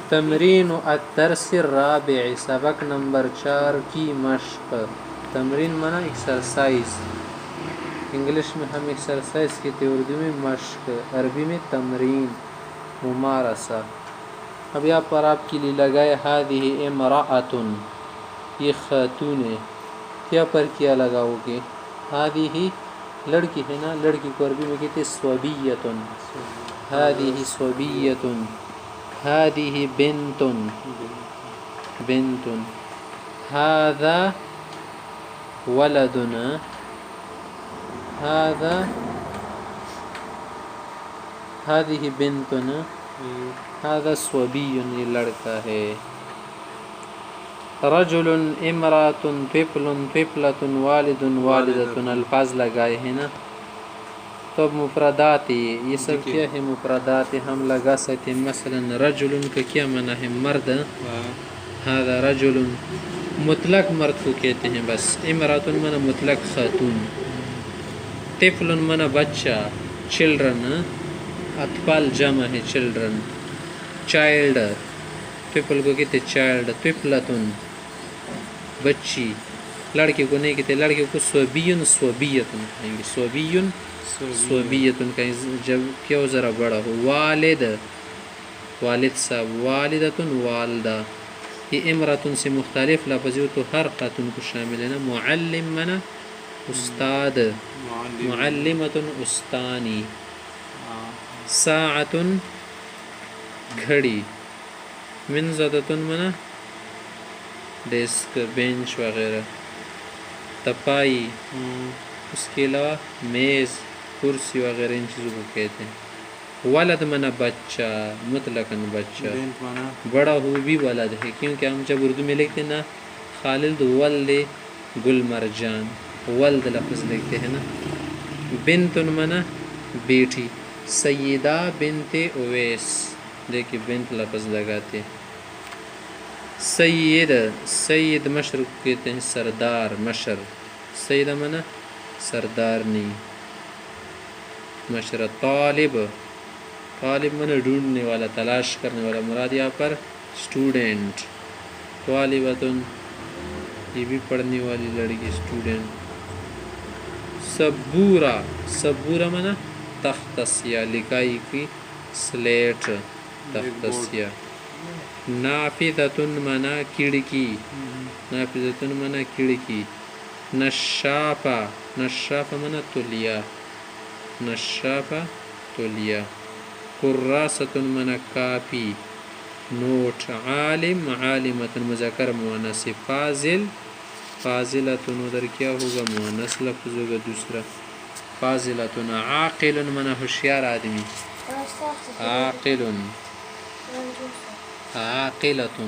تمرین الدرس الرابع، سبق نمبر 4 کی مشق. تمرین مانا ایکسرسائز، انگلش میں ہم ایکسرسائز کہتے ہیں، اردو میں مشق، عربی میں تمرین، ممارسہ. اب یہاں پر آپ کے لیے لگائے هذه امرأة، یہ خاتون ہے. کیا پر کیا لگاؤ گے؟ هذه لڑکی ہے نا، لڑکی کو عربی میں کہتے ہیں صبیۃ. هذه صبیۃ، هذه بنت، بنت. هذا ولد، هذا هذه بنت، هذا صبی، یہ لڑکا ہے. رجل، امرأة، طفل، طفلة، والد، والدة، الفاظ لگائے ہیں نا. تو مفردات یہ سب کیا ہے؟ مفردات ہم لگا سکتے ہیں. مثلا رجل کا کیا معنی ہے؟ مرد. هذا رجل مطلق مرد کو کہتے ہیں بس. امرأة معنی مطلق خاتون. طفل معنی بچہ، چلڈرن. اطفال جمع ہے چلڈرن. چائلڈ، طفل کو کہتے ہیں چائلڈ. طفلة بچی، لڑکے کو نہیں کہتے، لڑکے کو صبی، صبیۃ کہیں گے. صبی، صبیۃ کہیں جب کیا ہو ذرا بڑا ہو. والد، والد صاحب. والدۃ، والدہ. یہ امرأة سے مختلف لفظ ہو تو ہر خاتون کو شامل ہے نا. معلم منا استاد، معلمۃ استانی. ساعۃ گھڑی. منضدۃ منا ڈیسک، بینچ وغیرہ. تپائی، اس کے علاوہ میز، کرسی وغیرہ ان چیزوں کو کہتے ہیں. ولد منا بچہ، مطلقاً بچہ. بڑا ہو بھی ولد ہے، کیونکہ ہم جب اردو میں لکھتے ہیں نا خالد ولد گل مرجان، ولد لفظ لکھتے ہیں نا. بنت منا بیٹی. سیدہ بنت اویس، دیکھیے بنت لفظ لگاتے. سید، سید مشر کو کہتے ہیں سردار، مشر. سیدہ منا سردارنی، مشر. طالب، طالب منا ڈھونڈنے والا، تلاش کرنے والا. مراد یہاں پر اسٹوڈنٹ. طالبۃ یہ بھی پڑھنے والی لڑکی، اسٹوڈنٹ. سبورہ، سبورہ منا تخت سیاہ، لکھائی کی سلیٹ، تخت سیاہ. نافذۃ منا کھڑکی، نافذۃ منا کھڑکی. نشافہ، نشافہ منا تولیہ، نشافہ تولیہ. کراسۃ منا کاپی، نوٹ. عالم، عالمۃ مذکر مؤنث. فاضل، فاضلۃ ادھر کیا ہوگا؟ مؤنث لفظ ہوگا دوسرا. فاضلۃ. عاقل منا ہوشیار آدمی، عاقل. عاقلۃ